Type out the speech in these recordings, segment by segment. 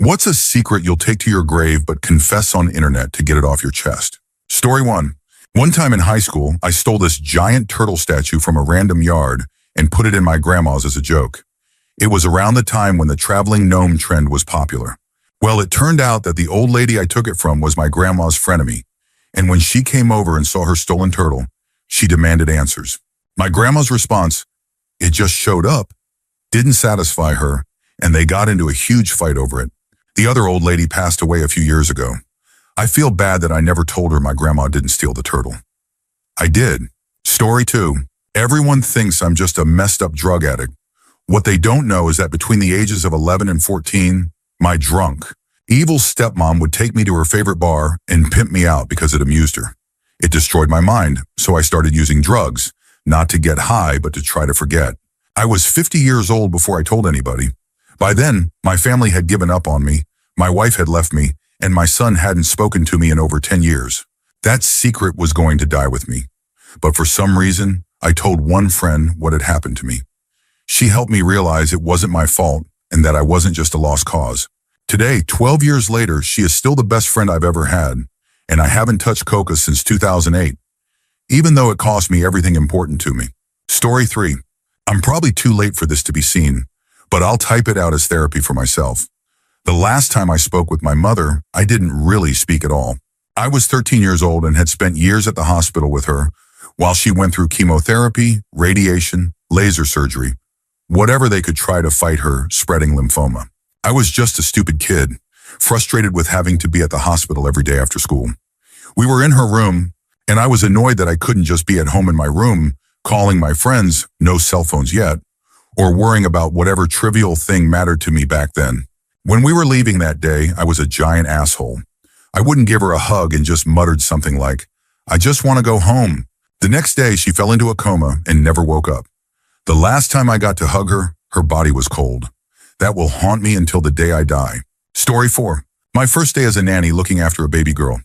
What's a secret you'll take to your grave but confess on internet to get it off your chest? Story 1. One time in high school, I stole this giant turtle statue from a random yard and put it in my grandma's as a joke. It was around the time when the traveling gnome trend was popular. Well, it turned out that the old lady I took it from was my grandma's frenemy, and when she came over and saw her stolen turtle, she demanded answers. My grandma's response, "It just showed up," didn't satisfy her, and they got into a huge fight over it. The other old lady passed away a few years ago. I feel bad that I never told her my grandma didn't steal the turtle. I did. Story 2. Everyone thinks I'm just a messed up drug addict. What they don't know is that between the ages of 11 and 14, my drunk, evil stepmom would take me to her favorite bar and pimp me out because it amused her. It destroyed my mind, so I started using drugs, not to get high, but to try to forget. I was 50 years old before I told anybody. By then, my family had given up on me, my wife had left me, and my son hadn't spoken to me in over 10 years. That secret was going to die with me. But for some reason, I told one friend what had happened to me. She helped me realize it wasn't my fault and that I wasn't just a lost cause. Today, 12 years later, she is still the best friend I've ever had, and I haven't touched coca since 2008, even though it cost me everything important to me. Story 3. I'm probably too late for this to be seen, but I'll type it out as therapy for myself. The last time I spoke with my mother, I didn't really speak at all. I was 13 years old and had spent years at the hospital with her while she went through chemotherapy, radiation, laser surgery, whatever they could try to fight her spreading lymphoma. I was just a stupid kid, frustrated with having to be at the hospital every day after school. We were in her room, and I was annoyed that I couldn't just be at home in my room, calling my friends, no cell phones yet, or worrying about whatever trivial thing mattered to me back then. When we were leaving that day, I was a giant asshole. I wouldn't give her a hug and just muttered something like, "I just want to go home." The next day, she fell into a coma and never woke up. The last time I got to hug her, her body was cold. That will haunt me until the day I die. Story 4. My first day as a nanny looking after a baby girl.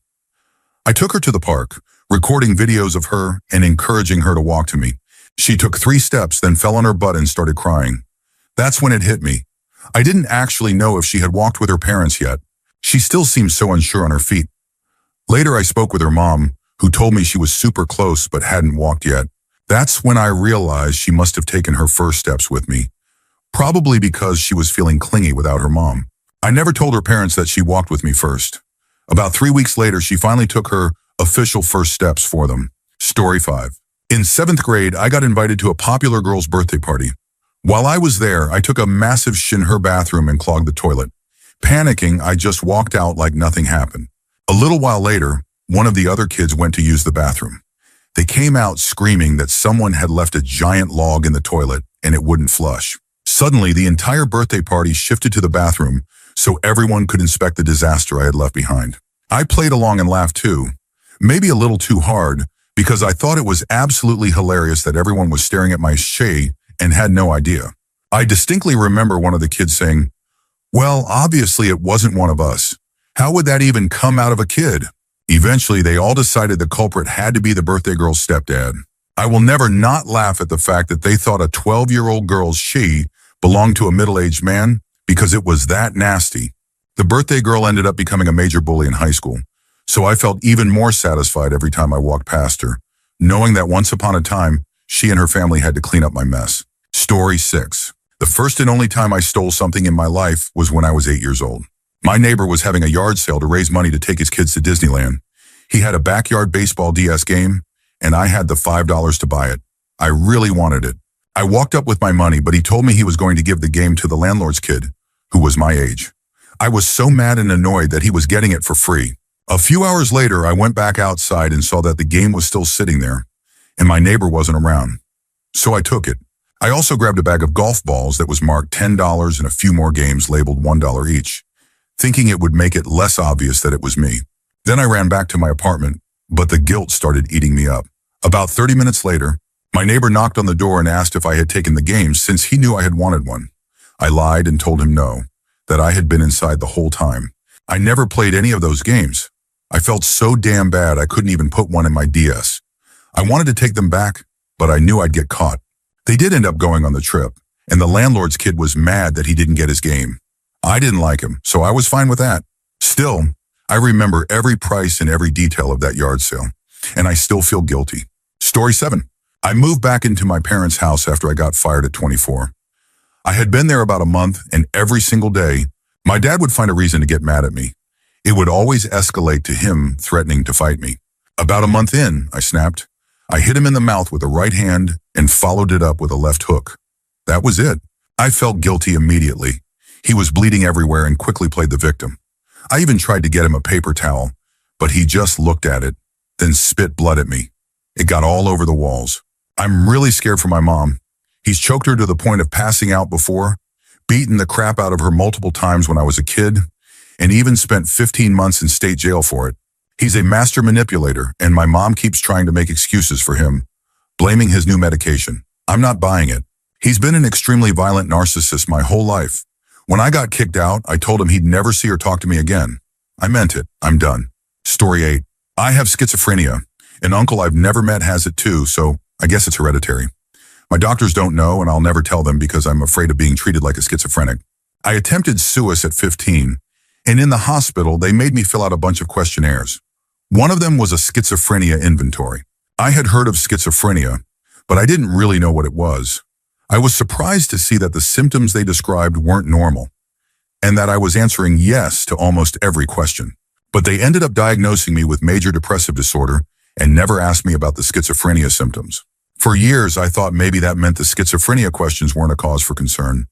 I took her to the park, recording videos of her and encouraging her to walk to me. She took 3 steps, then fell on her butt and started crying. That's when it hit me. I didn't actually know if she had walked with her parents yet. She still seemed so unsure on her feet. Later, I spoke with her mom, who told me she was super close but hadn't walked yet. That's when I realized she must have taken her first steps with me, probably because she was feeling clingy without her mom. I never told her parents that she walked with me first. About 3 weeks later, she finally took her official first steps for them. Story 5. In 7th grade, I got invited to a popular girl's birthday party. While I was there, I took a massive shit in her bathroom and clogged the toilet. Panicking, I just walked out like nothing happened. A little while later, one of the other kids went to use the bathroom. They came out screaming that someone had left a giant log in the toilet and it wouldn't flush. Suddenly, the entire birthday party shifted to the bathroom so everyone could inspect the disaster I had left behind. I played along and laughed too, maybe a little too hard, because I thought it was absolutely hilarious that everyone was staring at my shit and had no idea. I distinctly remember one of the kids saying, "Well, obviously it wasn't one of us. How would that even come out of a kid?" Eventually, they all decided the culprit had to be the birthday girl's stepdad. I will never not laugh at the fact that they thought a 12-year-old girl's she belonged to a middle-aged man because it was that nasty. The birthday girl ended up becoming a major bully in high school, so I felt even more satisfied every time I walked past her, knowing that once upon a time, she and her family had to clean up my mess. Story 6. The first and only time I stole something in my life was when I was 8 years old. My neighbor was having a yard sale to raise money to take his kids to Disneyland. He had a backyard baseball DS game, and I had the $5 to buy it. I really wanted it. I walked up with my money, but he told me he was going to give the game to the landlord's kid, who was my age. I was so mad and annoyed that he was getting it for free. A few hours later, I went back outside and saw that the game was still sitting there, and my neighbor wasn't around. So I took it. I also grabbed a bag of golf balls that was marked $10 and a few more games labeled $1 each, thinking it would make it less obvious that it was me. Then I ran back to my apartment, but the guilt started eating me up. About 30 minutes later, my neighbor knocked on the door and asked if I had taken the games since he knew I had wanted one. I lied and told him no, that I had been inside the whole time. I never played any of those games. I felt so damn bad I couldn't even put one in my DS. I wanted to take them back, but I knew I'd get caught. They did end up going on the trip, and the landlord's kid was mad that he didn't get his game. I didn't like him, so I was fine with that. Still, I remember every price and every detail of that yard sale, and I still feel guilty. Story 7. I moved back into my parents' house after I got fired at 24. I had been there about a month, and every single day, my dad would find a reason to get mad at me. It would always escalate to him threatening to fight me. About a month in, I snapped. I hit him in the mouth with a right hand and followed it up with a left hook. That was it. I felt guilty immediately. He was bleeding everywhere and quickly played the victim. I even tried to get him a paper towel, but he just looked at it, then spit blood at me. It got all over the walls. I'm really scared for my mom. He's choked her to the point of passing out before, beaten the crap out of her multiple times when I was a kid, and even spent 15 months in state jail for it. He's a master manipulator, and my mom keeps trying to make excuses for him, blaming his new medication. I'm not buying it. He's been an extremely violent narcissist my whole life. When I got kicked out, I told him he'd never see or talk to me again. I meant it. I'm done. Story 8. I have schizophrenia. An uncle I've never met has it too, so I guess it's hereditary. My doctors don't know, and I'll never tell them because I'm afraid of being treated like a schizophrenic. I attempted suicide at 15, and in the hospital, they made me fill out a bunch of questionnaires. One of them was a schizophrenia inventory. I had heard of schizophrenia, but I didn't really know what it was. I was surprised to see that the symptoms they described weren't normal, and that I was answering yes to almost every question. But they ended up diagnosing me with major depressive disorder and never asked me about the schizophrenia symptoms. For years, I thought maybe that meant the schizophrenia questions weren't a cause for concern.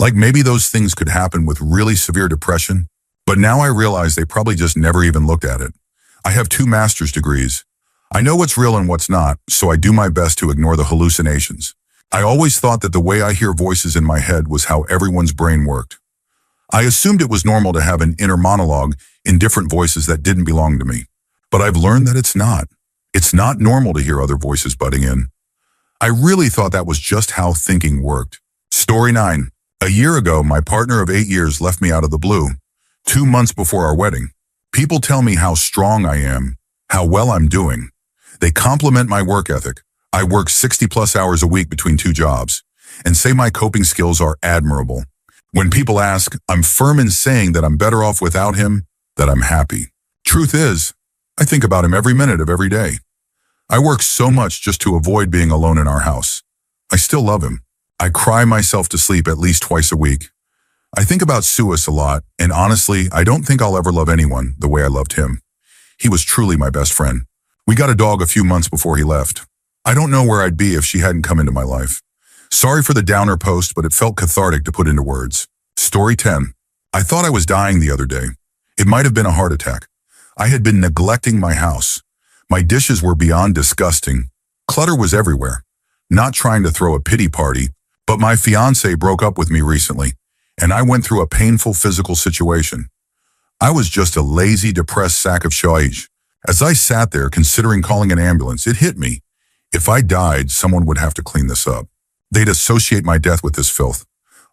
Like maybe those things could happen with really severe depression. But now I realize they probably just never even looked at it. I have 2 master's degrees. I know what's real and what's not, so I do my best to ignore the hallucinations. I always thought that the way I hear voices in my head was how everyone's brain worked. I assumed it was normal to have an inner monologue in different voices that didn't belong to me. But I've learned that it's not. It's not normal to hear other voices butting in. I really thought that was just how thinking worked. Story 9. A year ago, my partner of 8 years left me out of the blue, 2 months before our wedding. People tell me how strong I am, how well I'm doing. They compliment my work ethic. I work 60+ hours a week between 2 jobs, and say my coping skills are admirable. When people ask, I'm firm in saying that I'm better off without him, that I'm happy. Truth is, I think about him every minute of every day. I work so much just to avoid being alone in our house. I still love him. I cry myself to sleep at least twice a week. I think about suicide a lot, and honestly, I don't think I'll ever love anyone the way I loved him. He was truly my best friend. We got a dog a few months before he left. I don't know where I'd be if she hadn't come into my life. Sorry for the downer post, but it felt cathartic to put into words. Story 10. I thought I was dying the other day. It might have been a heart attack. I had been neglecting my house. My dishes were beyond disgusting. Clutter was everywhere. Not trying to throw a pity party, but my fiancé broke up with me recently, and I went through a painful physical situation. I was just a lazy, depressed sack of shite. As I sat there considering calling an ambulance, it hit me. If I died, someone would have to clean this up. They'd associate my death with this filth.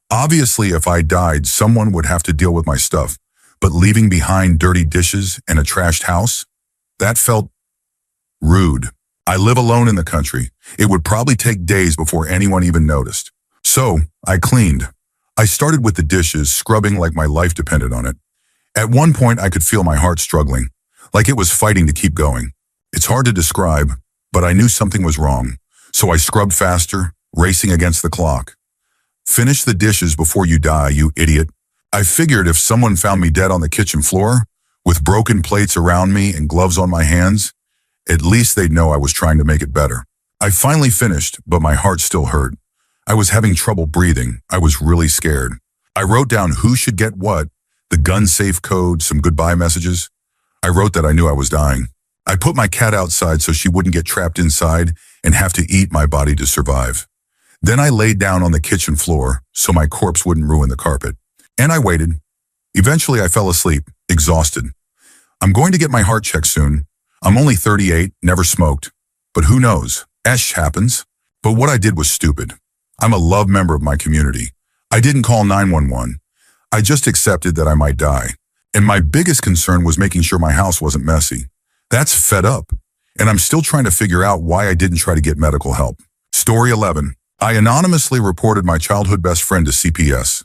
Obviously, if I died, someone would have to deal with my stuff, but leaving behind dirty dishes and a trashed house? That felt rude. I live alone in the country. It would probably take days before anyone even noticed. So, I cleaned. I started with the dishes, scrubbing like my life depended on it. At one point, I could feel my heart struggling, like it was fighting to keep going. It's hard to describe, but I knew something was wrong, so I scrubbed faster, racing against the clock. Finish the dishes before you die, you idiot. I figured if someone found me dead on the kitchen floor, with broken plates around me and gloves on my hands, at least they'd know I was trying to make it better. I finally finished, but my heart still hurt. I was having trouble breathing. I was really scared. I wrote down who should get what, the gun safe code, some goodbye messages. I wrote that I knew I was dying. I put my cat outside so she wouldn't get trapped inside and have to eat my body to survive. Then I laid down on the kitchen floor so my corpse wouldn't ruin the carpet. And I waited. Eventually I fell asleep, exhausted. I'm going to get my heart checked soon. I'm only 38, never smoked. But who knows? Esh happens. But what I did was stupid. I'm a loved member of my community. I didn't call 911. I just accepted that I might die. And my biggest concern was making sure my house wasn't messy. That's fed up. And I'm still trying to figure out why I didn't try to get medical help. Story 11. I anonymously reported my childhood best friend to CPS.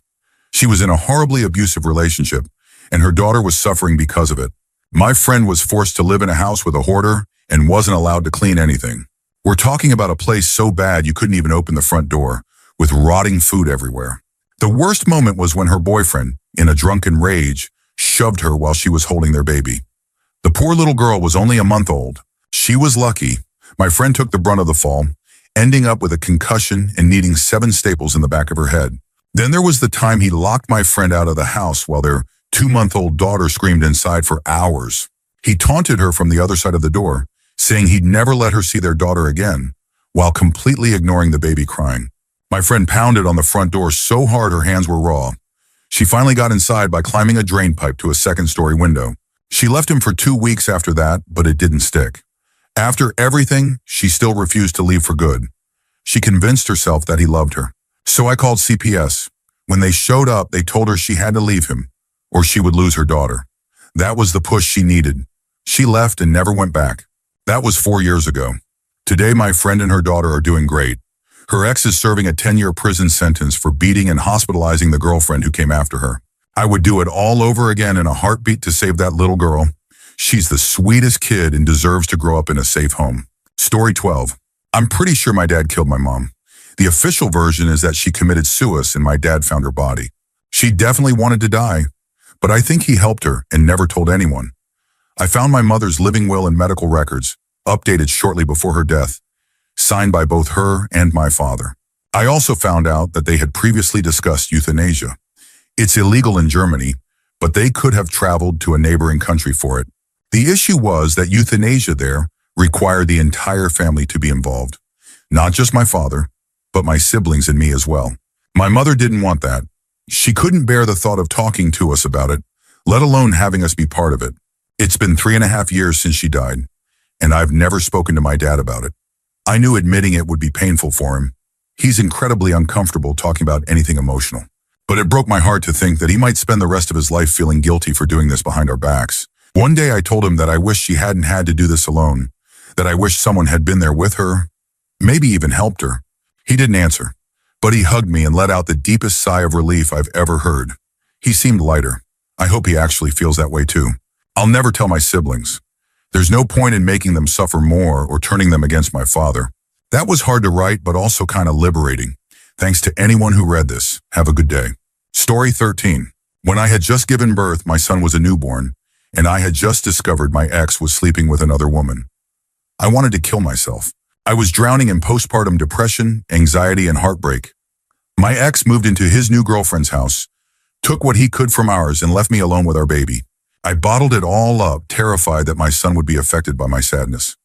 She was in a horribly abusive relationship, and her daughter was suffering because of it. My friend was forced to live in a house with a hoarder and wasn't allowed to clean anything. We're talking about a place so bad you couldn't even open the front door, with rotting food everywhere. The worst moment was when her boyfriend, in a drunken rage, shoved her while she was holding their baby. The poor little girl was only a month old. She was lucky. My friend took the brunt of the fall, ending up with a concussion and needing 7 staples in the back of her head. Then there was the time he locked my friend out of the house while their 2-month-old daughter screamed inside for hours. He taunted her from the other side of the door, saying he'd never let her see their daughter again, while completely ignoring the baby crying. My friend pounded on the front door so hard her hands were raw. She finally got inside by climbing a drain pipe to a 2nd-story window. She left him for 2 weeks after that, but it didn't stick. After everything, she still refused to leave for good. She convinced herself that he loved her. So I called CPS. When they showed up, they told her she had to leave him, or she would lose her daughter. That was the push she needed. She left and never went back. That was 4 years ago. Today, my friend and her daughter are doing great. Her ex is serving a 10-year prison sentence for beating and hospitalizing the girlfriend who came after her. I would do it all over again in a heartbeat to save that little girl. She's the sweetest kid and deserves to grow up in a safe home. Story 12. I'm pretty sure my dad killed my mom. The official version is that she committed suicide and my dad found her body. She definitely wanted to die, but I think he helped her and never told anyone. I found my mother's living will and medical records, updated shortly before her death, signed by both her and my father. I also found out that they had previously discussed euthanasia. It's illegal in Germany, but they could have traveled to a neighboring country for it. The issue was that euthanasia there required the entire family to be involved. Not just my father, but my siblings and me as well. My mother didn't want that. She couldn't bear the thought of talking to us about it, let alone having us be part of it. It's been 3.5 years since she died, and I've never spoken to my dad about it. I knew admitting it would be painful for him. He's incredibly uncomfortable talking about anything emotional. But it broke my heart to think that he might spend the rest of his life feeling guilty for doing this behind our backs. One day I told him that I wish she hadn't had to do this alone, that I wish someone had been there with her, maybe even helped her. He didn't answer, but he hugged me and let out the deepest sigh of relief I've ever heard. He seemed lighter. I hope he actually feels that way too. I'll never tell my siblings. There's no point in making them suffer more or turning them against my father. That was hard to write, but also kind of liberating. Thanks to anyone who read this. Have a good day. Story 13. When I had just given birth, my son was a newborn, and I had just discovered my ex was sleeping with another woman. I wanted to kill myself. I was drowning in postpartum depression, anxiety, and heartbreak. My ex moved into his new girlfriend's house, took what he could from ours, and left me alone with our baby. I bottled it all up, terrified that my son would be affected by my sadness.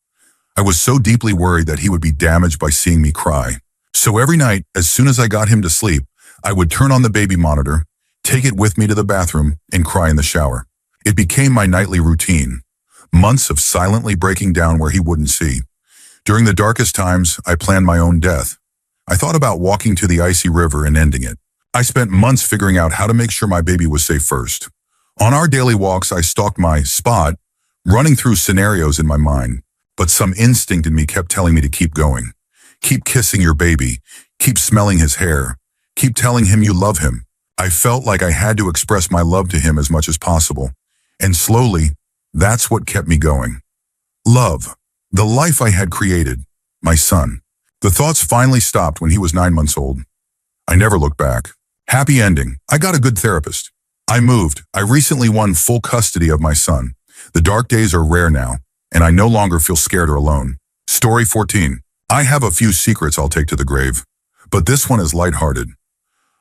I was so deeply worried that he would be damaged by seeing me cry. So every night, as soon as I got him to sleep, I would turn on the baby monitor, take it with me to the bathroom, and cry in the shower. It became my nightly routine. Months of silently breaking down where he wouldn't see. During the darkest times, I planned my own death. I thought about walking to the icy river and ending it. I spent months figuring out how to make sure my baby was safe first. On our daily walks, I stalked my spot, running through scenarios in my mind. But some instinct in me kept telling me to keep going. Keep kissing your baby. Keep smelling his hair. Keep telling him you love him. I felt like I had to express my love to him as much as possible. And slowly, that's what kept me going. Love. The life I had created. My son. The thoughts finally stopped when he was 9 months old. I never looked back. Happy ending. I got a good therapist. I moved. I recently won full custody of my son. The dark days are rare now, and I no longer feel scared or alone. Story 14. I have a few secrets I'll take to the grave, but this one is lighthearted.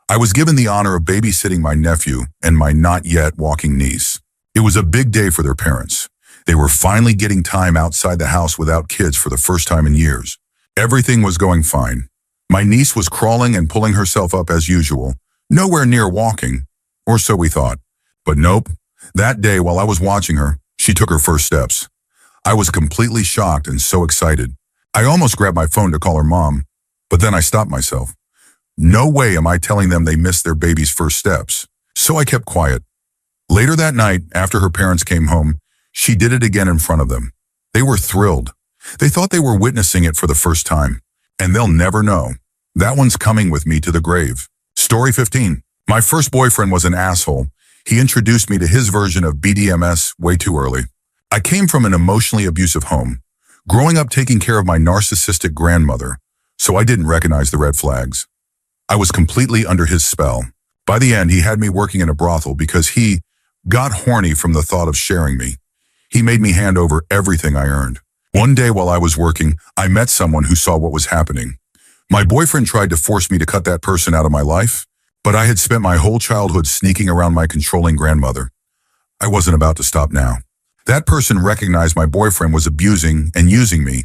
I was given the honor of babysitting my nephew and my not yet walking niece. It was a big day for their parents. They were finally getting time outside the house without kids for the first time in years. Everything was going fine. My niece was crawling and pulling herself up as usual, nowhere near walking, or so we thought. But nope. That day, while I was watching her, she took her first steps. I was completely shocked and so excited. I almost grabbed my phone to call her mom, but then I stopped myself. No way am I telling them they missed their baby's first steps. So I kept quiet. Later that night, after her parents came home, she did it again in front of them. They were thrilled. They thought they were witnessing it for the first time, and they'll never know. That one's coming with me to the grave. Story 15. My first boyfriend was an asshole. He introduced me to his version of BDMS way too early. I came from an emotionally abusive home, growing up taking care of my narcissistic grandmother, so I didn't recognize the red flags. I was completely under his spell. By the end, he had me working in a brothel because he got horny from the thought of sharing me. He made me hand over everything I earned. One day while I was working, I met someone who saw what was happening. My boyfriend tried to force me to cut that person out of my life, but I had spent my whole childhood sneaking around my controlling grandmother. I wasn't about to stop now. That person recognized my boyfriend was abusing and using me,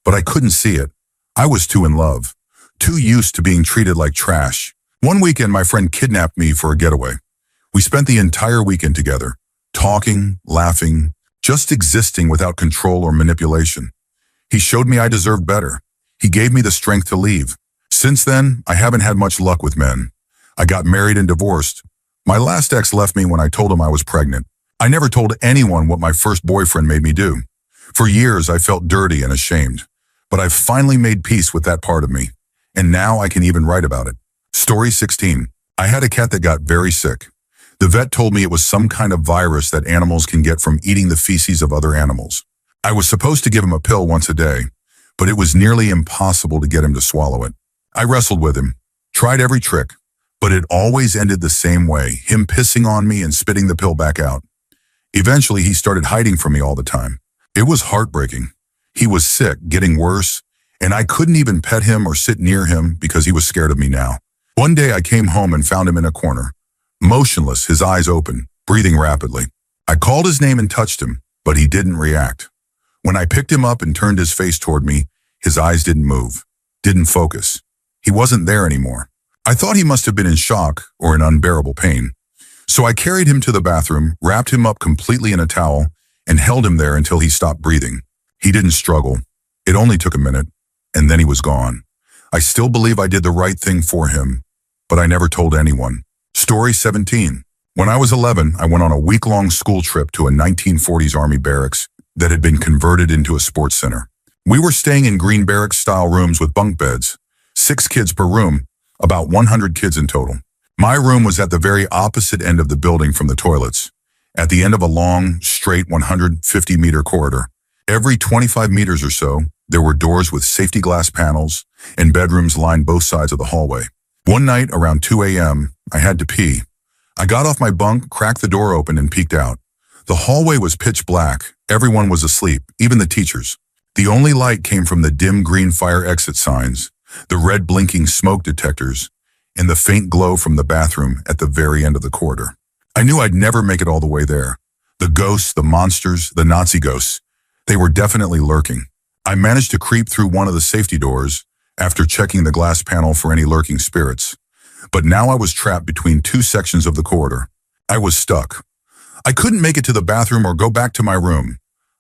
but I couldn't see it. I was too in love, too used to being treated like trash. One weekend, my friend kidnapped me for a getaway. We spent the entire weekend together, talking, laughing, just existing without control or manipulation. He showed me I deserved better. He gave me the strength to leave. Since then, I haven't had much luck with men. I got married and divorced. My last ex left me when I told him I was pregnant. I never told anyone what my first boyfriend made me do. For years, I felt dirty and ashamed. But I've finally made peace with that part of me. And now I can even write about it. Story 16. I had a cat that got very sick. The vet told me it was some kind of virus that animals can get from eating the feces of other animals. I was supposed to give him a pill once a day, but it was nearly impossible to get him to swallow it. I wrestled with him, tried every trick, but it always ended the same way, him pissing on me and spitting the pill back out. Eventually, he started hiding from me all the time. It was heartbreaking. He was sick, getting worse, and I couldn't even pet him or sit near him because he was scared of me now. One day, I came home and found him in a corner, motionless, his eyes open, breathing rapidly. I called his name and touched him, but he didn't react. When I picked him up and turned his face toward me, his eyes didn't move, didn't focus. He wasn't there anymore. I thought he must have been in shock or in unbearable pain. So I carried him to the bathroom, wrapped him up completely in a towel, and held him there until he stopped breathing. He didn't struggle. It only took a minute, and then he was gone. I still believe I did the right thing for him, but I never told anyone. Story 17. When I was 11, I went on a week-long school trip to a 1940s Army barracks that had been converted into a sports center. We were staying in green barracks-style rooms with bunk beds, 6 kids per room, about 100 kids in total. My room was at the very opposite end of the building from the toilets, at the end of a long, straight 150-meter corridor. Every 25 meters or so, there were doors with safety glass panels, and bedrooms lined both sides of the hallway. One night, around 2 a.m., I had to pee. I got off my bunk, cracked the door open, and peeked out. The hallway was pitch black. Everyone was asleep, even the teachers. The only light came from the dim green fire exit signs, the red blinking smoke detectors, and the faint glow from the bathroom at the very end of the corridor. I knew I'd never make it all the way there. The ghosts, the monsters, the Nazi ghosts, they were definitely lurking. I managed to creep through one of the safety doors after checking the glass panel for any lurking spirits. But now I was trapped between 2 sections of the corridor. I was stuck. I couldn't make it to the bathroom or go back to my room.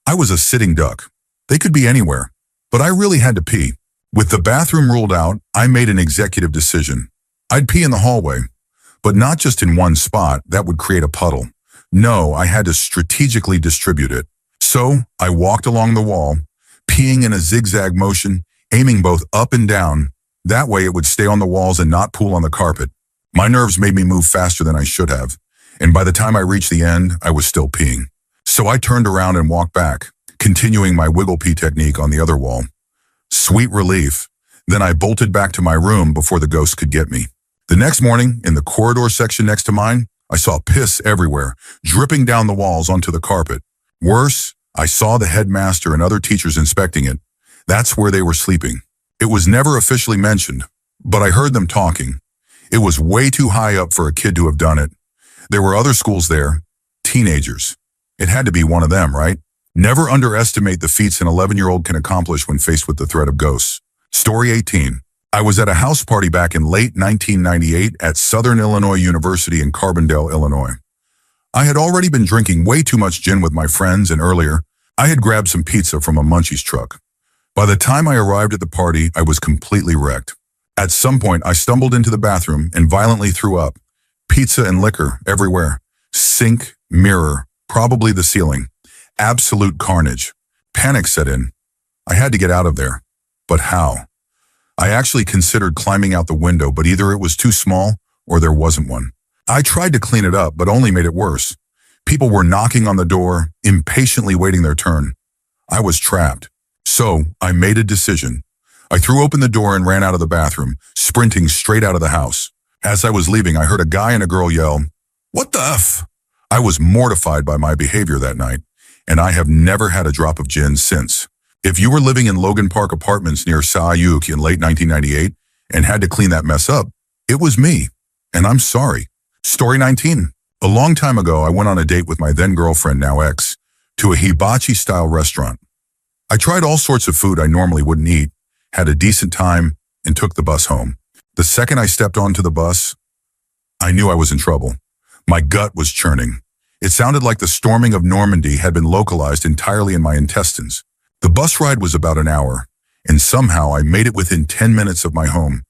I was a sitting duck. They could be anywhere, but I really had to pee. With the bathroom ruled out, I made an executive decision. I'd pee in the hallway, but not just in one spot. That would create a puddle. No, I had to strategically distribute it. So I walked along the wall, peeing in a zigzag motion, aiming both up and down. That way it would stay on the walls and not pool on the carpet. My nerves made me move faster than I should have, and by the time I reached the end, I was still peeing. So I turned around and walked back, continuing my wiggle pee technique on the other wall. Sweet relief. Then I bolted back to my room before the ghost could get me. The next morning, in the corridor section next to mine, I saw piss everywhere, dripping down the walls onto the carpet. Worse, I saw the headmaster and other teachers inspecting it. That's where they were sleeping. It was never officially mentioned, but I heard them talking. It was way too high up for a kid to have done it. There were other schools there, teenagers. It had to be one of them, right? Never underestimate the feats an 11-year-old can accomplish when faced with the threat of ghosts. Story 18. I was at a house party back in late 1998 at Southern Illinois University in Carbondale, Illinois. I had already been drinking way too much gin with my friends, and earlier, I had grabbed some pizza from a Munchies truck. By the time I arrived at the party, I was completely wrecked. At some point, I stumbled into the bathroom and violently threw up. Pizza and liquor everywhere. Sink, mirror, probably the ceiling. Absolute carnage. Panic set in. I had to get out of there. But how? I actually considered climbing out the window, but either it was too small or there wasn't one. I tried to clean it up, but only made it worse. People were knocking on the door, impatiently waiting their turn. I was trapped. So, I made a decision. I threw open the door and ran out of the bathroom, sprinting straight out of the house. As I was leaving, I heard a guy and a girl yell, "What the F?" I was mortified by my behavior that night, and I have never had a drop of gin since. If you were living in Logan Park Apartments near Sayuk in late 1998 and had to clean that mess up, it was me, and I'm sorry. Story 19. A long time ago, I went on a date with my then-girlfriend, now ex, to a hibachi-style restaurant. I tried all sorts of food I normally wouldn't eat, had a decent time, and took the bus home. The second I stepped onto the bus, I knew I was in trouble. My gut was churning. It sounded like the storming of Normandy had been localized entirely in my intestines. The bus ride was about an hour, and somehow I made it within 10 minutes of my home.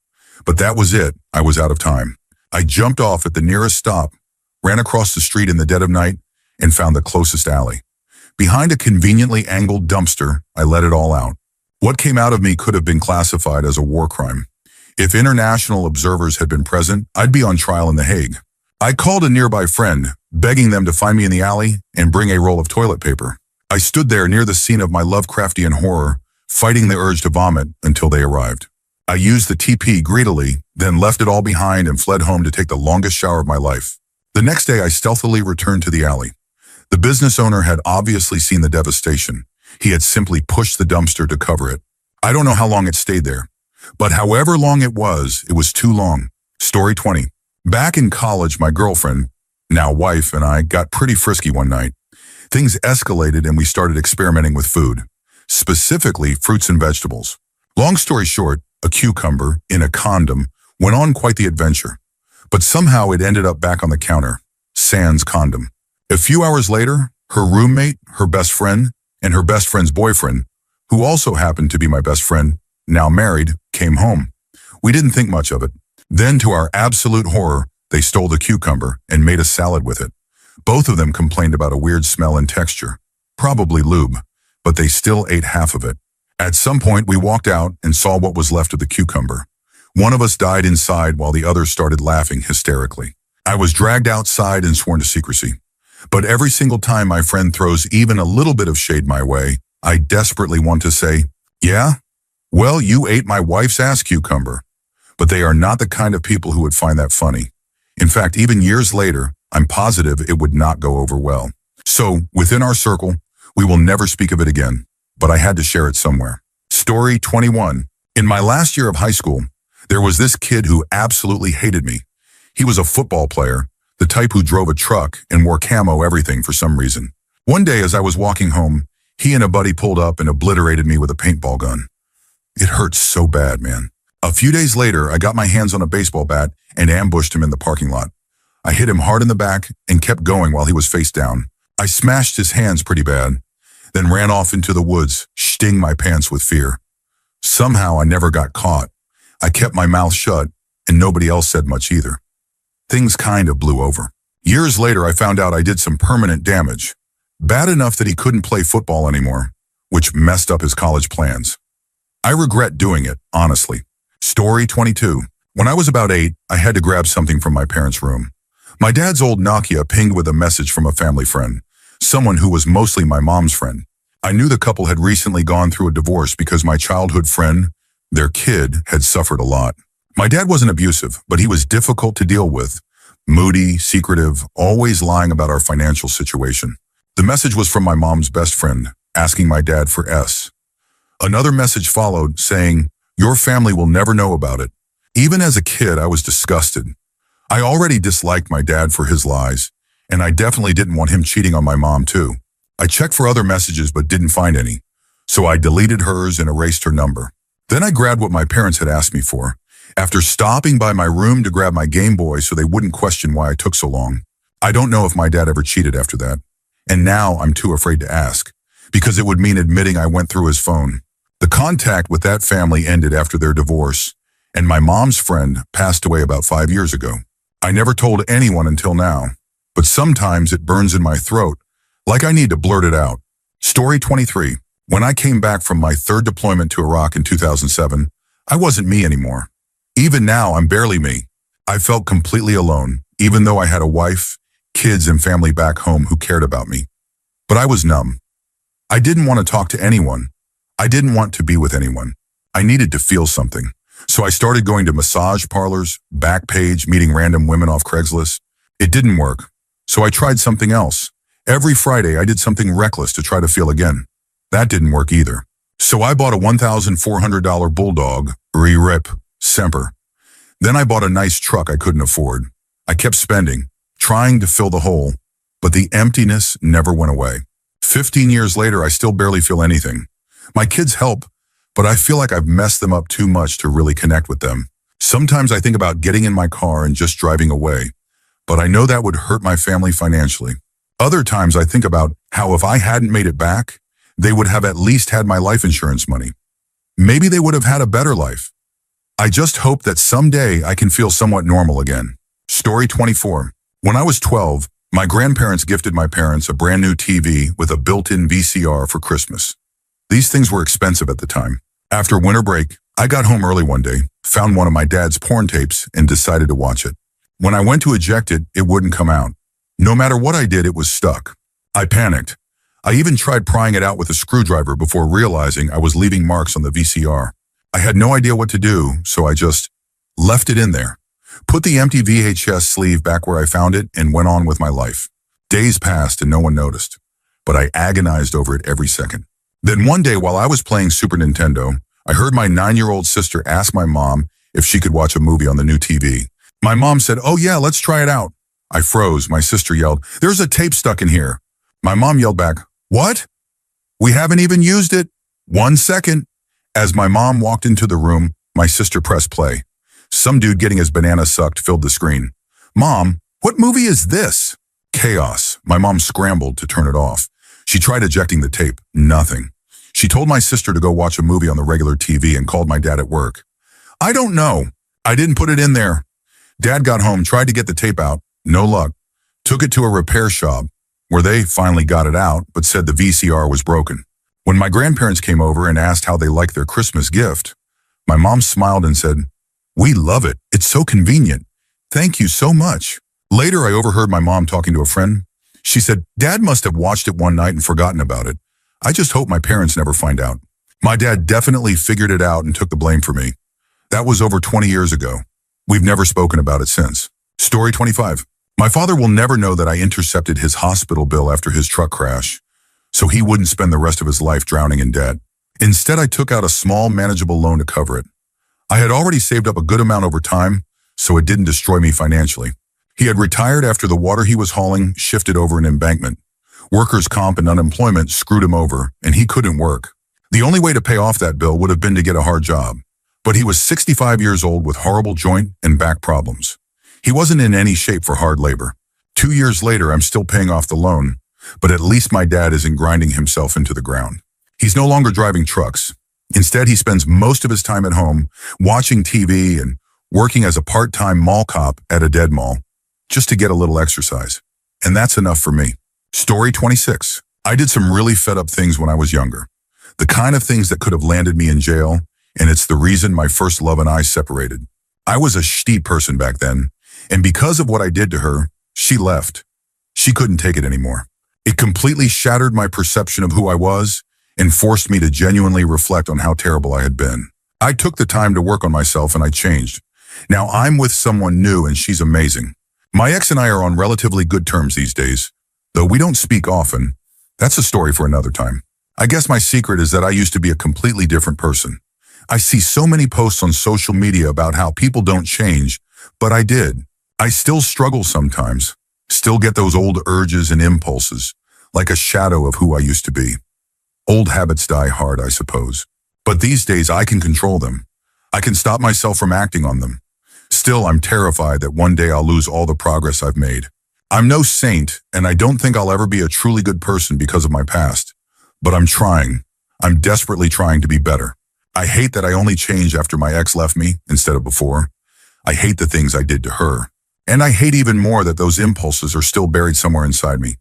But that was it. I was out of time. I jumped off at the nearest stop, ran across the street in the dead of night, and found the closest alley. Behind a conveniently angled dumpster, I let it all out. What came out of me could have been classified as a war crime. If international observers had been present, I'd be on trial in The Hague. I called a nearby friend, begging them to find me in the alley and bring a roll of toilet paper. I stood there near the scene of my Lovecraftian horror, fighting the urge to vomit until they arrived. I used the TP greedily, then left it all behind and fled home to take the longest shower of my life. The next day, I stealthily returned to the alley. The business owner had obviously seen the devastation. He had simply pushed the dumpster to cover it. I don't know how long it stayed there, but however long it was too long. Story 20. Back in college, my girlfriend, now wife, and I got pretty frisky one night. Things escalated and we started experimenting with food, specifically fruits and vegetables. Long story short, a cucumber in a condom went on quite the adventure, but somehow it ended up back on the counter, sans condom. A few hours later, her roommate, her best friend, and her best friend's boyfriend, who also happened to be my best friend, now married, came home. We didn't think much of it. Then, to our absolute horror, they stole the cucumber and made a salad with it. Both of them complained about a weird smell and texture, probably lube, but they still ate half of it. At some point, we walked out and saw what was left of the cucumber. One of us died inside while the other started laughing hysterically. I was dragged outside and sworn to secrecy. But every single time my friend throws even a little bit of shade my way, I desperately want to say, "Yeah? Well, you ate my wife's ass cucumber." But they are not the kind of people who would find that funny. In fact, even years later, I'm positive it would not go over well. So, within our circle, we will never speak of it again, but I had to share it somewhere. Story 21. In my last year of high school, there was this kid who absolutely hated me. He was a football player, the type who drove a truck and wore camo everything for some reason. One day as I was walking home, he and a buddy pulled up and obliterated me with a paintball gun. It hurt so bad, man. A few days later, I got my hands on a baseball bat and ambushed him in the parking lot. I hit him hard in the back and kept going while he was face down. I smashed his hands pretty bad, then ran off into the woods, shitting my pants with fear. Somehow I never got caught. I kept my mouth shut, and nobody else said much either. Things kind of blew over. Years later, I found out I did some permanent damage. Bad enough that he couldn't play football anymore, which messed up his college plans. I regret doing it, honestly. Story 22. When I was about 8, I had to grab something from my parents' room. My dad's old Nokia pinged with a message from a family friend, someone who was mostly my mom's friend. I knew the couple had recently gone through a divorce because my childhood friend, their kid, had suffered a lot. My dad wasn't abusive, but he was difficult to deal with. Moody, secretive, always lying about our financial situation. The message was from my mom's best friend, asking my dad for S. Another message followed, saying, "Your family will never know about it." Even as a kid, I was disgusted. I already disliked my dad for his lies, and I definitely didn't want him cheating on my mom too. I checked for other messages but didn't find any, so I deleted hers and erased her number. Then I grabbed what my parents had asked me for, after stopping by my room to grab my Game Boy so they wouldn't question why I took so long. I don't know if my dad ever cheated after that, and now I'm too afraid to ask, because it would mean admitting I went through his phone. The contact with that family ended after their divorce, and my mom's friend passed away about 5 years ago. I never told anyone until now, but sometimes it burns in my throat, like I need to blurt it out. Story 23. When I came back from my third deployment to Iraq in 2007, I wasn't me anymore. Even now, I'm barely me. I felt completely alone, even though I had a wife, kids, and family back home who cared about me. But I was numb. I didn't want to talk to anyone. I didn't want to be with anyone. I needed to feel something. So I started going to massage parlors, Backpage, meeting random women off Craigslist. It didn't work. So I tried something else. Every Friday, I did something reckless to try to feel again. That didn't work either. So I bought a $1,400 Bulldog, Re-Rip, Semper. Then I bought a nice truck I couldn't afford. I kept spending, trying to fill the hole, but the emptiness never went away. 15 years later, I still barely feel anything. My kids help, but I feel like I've messed them up too much to really connect with them. Sometimes I think about getting in my car and just driving away, but I know that would hurt my family financially. Other times I think about how if I hadn't made it back, they would have at least had my life insurance money. Maybe they would have had a better life. I just hope that someday I can feel somewhat normal again. Story 24. When I was 12, my grandparents gifted my parents a brand new TV with a built-in VCR for Christmas. These things were expensive at the time. After winter break, I got home early one day, found one of my dad's porn tapes, and decided to watch it. When I went to eject it, it wouldn't come out. No matter what I did, it was stuck. I panicked. I even tried prying it out with a screwdriver before realizing I was leaving marks on the VCR. I had no idea what to do, so I just left it in there, put the empty VHS sleeve back where I found it, and went on with my life. Days passed and no one noticed, but I agonized over it every second. Then one day while I was playing Super Nintendo, I heard my 9-year-old sister ask my mom if she could watch a movie on the new TV. My mom said, "Oh yeah, let's try it out." I froze. My sister yelled, "There's a tape stuck in here." My mom yelled back, "What? We haven't even used it." 1 second. As my mom walked into the room, my sister pressed play. Some dude getting his banana sucked filled the screen. "Mom, what movie is this?" Chaos. My mom scrambled to turn it off. She tried ejecting the tape. Nothing. She told my sister to go watch a movie on the regular TV and called my dad at work. "I don't know. I didn't put it in there." Dad got home, tried to get the tape out. No luck. Took it to a repair shop, where they finally got it out, but said the VCR was broken. When my grandparents came over and asked how they liked their Christmas gift, my mom smiled and said, "We love it. It's so convenient. Thank you so much." Later, I overheard my mom talking to a friend. She said, "Dad must have watched it one night and forgotten about it. I just hope my parents never find out." My dad definitely figured it out and took the blame for me. That was over 20 years ago. We've never spoken about it since. Story 25. My father will never know that I intercepted his hospital bill after his truck crash, so he wouldn't spend the rest of his life drowning in debt. Instead, I took out a small, manageable loan to cover it. I had already saved up a good amount over time, so it didn't destroy me financially. He had retired after the water he was hauling shifted over an embankment. Workers' comp and unemployment screwed him over, and he couldn't work. The only way to pay off that bill would have been to get a hard job. But he was 65 years old with horrible joint and back problems. He wasn't in any shape for hard labor. 2 years later, I'm still paying off the loan, but at least my dad isn't grinding himself into the ground. He's no longer driving trucks. Instead, he spends most of his time at home, watching TV and working as a part-time mall cop at a dead mall, just to get a little exercise. And that's enough for me. Story 26. I did some really fed up things when I was younger. The kind of things that could have landed me in jail, and it's the reason my first love and I separated. I was a shitty person back then, and because of what I did to her, she left. She couldn't take it anymore. It completely shattered my perception of who I was and forced me to genuinely reflect on how terrible I had been. I took the time to work on myself and I changed. Now I'm with someone new and she's amazing. My ex and I are on relatively good terms these days, though we don't speak often. That's a story for another time. I guess my secret is that I used to be a completely different person. I see so many posts on social media about how people don't change, but I did. I still struggle sometimes, still get those old urges and impulses, like a shadow of who I used to be. Old habits die hard, I suppose. But these days I can control them. I can stop myself from acting on them. Still, I'm terrified that one day I'll lose all the progress I've made. I'm no saint, and I don't think I'll ever be a truly good person because of my past. But I'm trying. I'm desperately trying to be better. I hate that I only changed after my ex left me instead of before. I hate the things I did to her. And I hate even more that those impulses are still buried somewhere inside me.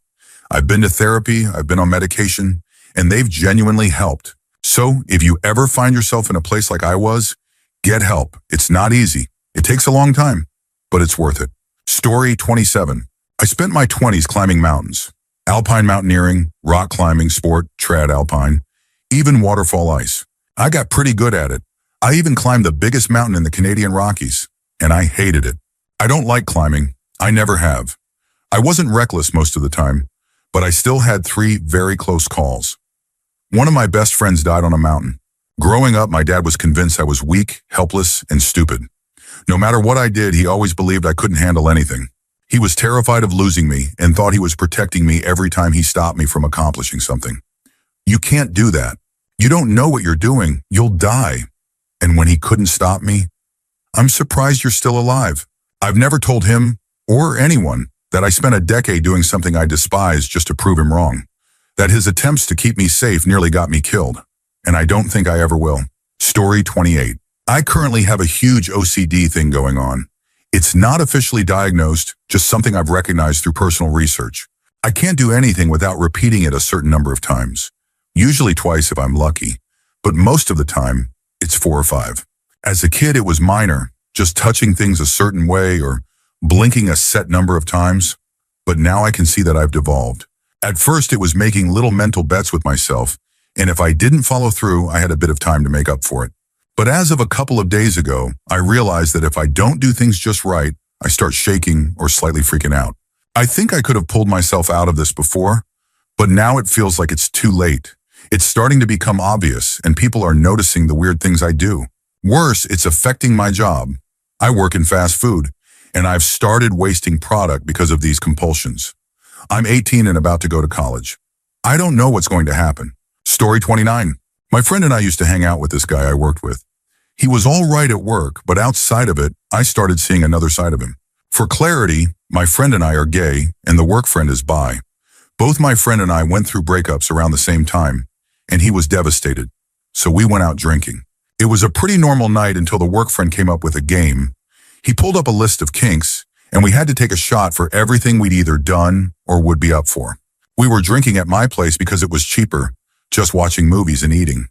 I've been to therapy, I've been on medication, and they've genuinely helped. So if you ever find yourself in a place like I was, get help. It's not easy. It takes a long time, but it's worth it. Story 27. I spent my 20s climbing mountains. Alpine mountaineering, rock climbing, sport, trad alpine, even waterfall ice. I got pretty good at it. I even climbed the biggest mountain in the Canadian Rockies, and I hated it. I don't like climbing. I never have. I wasn't reckless most of the time, but I still had 3 very close calls. One of my best friends died on a mountain. Growing up, my dad was convinced I was weak, helpless, and stupid. No matter what I did, he always believed I couldn't handle anything. He was terrified of losing me and thought he was protecting me every time he stopped me from accomplishing something. You can't do that. You don't know what you're doing. You'll die. And when he couldn't stop me, I'm surprised you're still alive. I've never told him, or anyone, that I spent a decade doing something I despised just to prove him wrong. That his attempts to keep me safe nearly got me killed. And I don't think I ever will. Story 28. I currently have a huge OCD thing going on. It's not officially diagnosed, just something I've recognized through personal research. I can't do anything without repeating it a certain number of times. Usually twice if I'm lucky, but most of the time, it's 4 or 5. As a kid, it was minor, just touching things a certain way or blinking a set number of times. But now I can see that I've devolved. At first, it was making little mental bets with myself, and if I didn't follow through, I had a bit of time to make up for it. But as of a couple of days ago, I realized that if I don't do things just right, I start shaking or slightly freaking out. I think I could have pulled myself out of this before, but now it feels like it's too late. It's starting to become obvious, and people are noticing the weird things I do. Worse, it's affecting my job. I work in fast food, and I've started wasting product because of these compulsions. I'm 18 and about to go to college. I don't know what's going to happen. Story 29. My friend and I used to hang out with this guy I worked with. He was all right at work, but outside of it, I started seeing another side of him. For clarity, my friend and I are gay, and the work friend is bi. Both my friend and I went through breakups around the same time, and he was devastated. So we went out drinking. It was a pretty normal night until the work friend came up with a game. He pulled up a list of kinks, and we had to take a shot for everything we'd either done or would be up for. We were drinking at my place because it was cheaper, just watching movies and eating.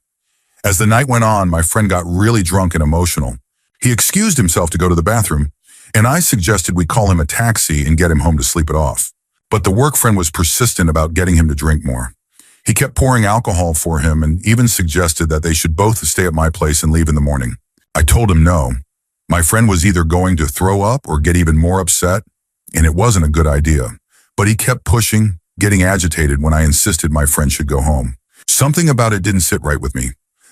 As the night went on, my friend got really drunk and emotional. He excused himself to go to the bathroom, and I suggested we call him a taxi and get him home to sleep it off. But the work friend was persistent about getting him to drink more. He kept pouring alcohol for him and even suggested that they should both stay at my place and leave in the morning. I told him no. My friend was either going to throw up or get even more upset, and it wasn't a good idea. But he kept pushing, getting agitated when I insisted my friend should go home. Something about it didn't sit right with me.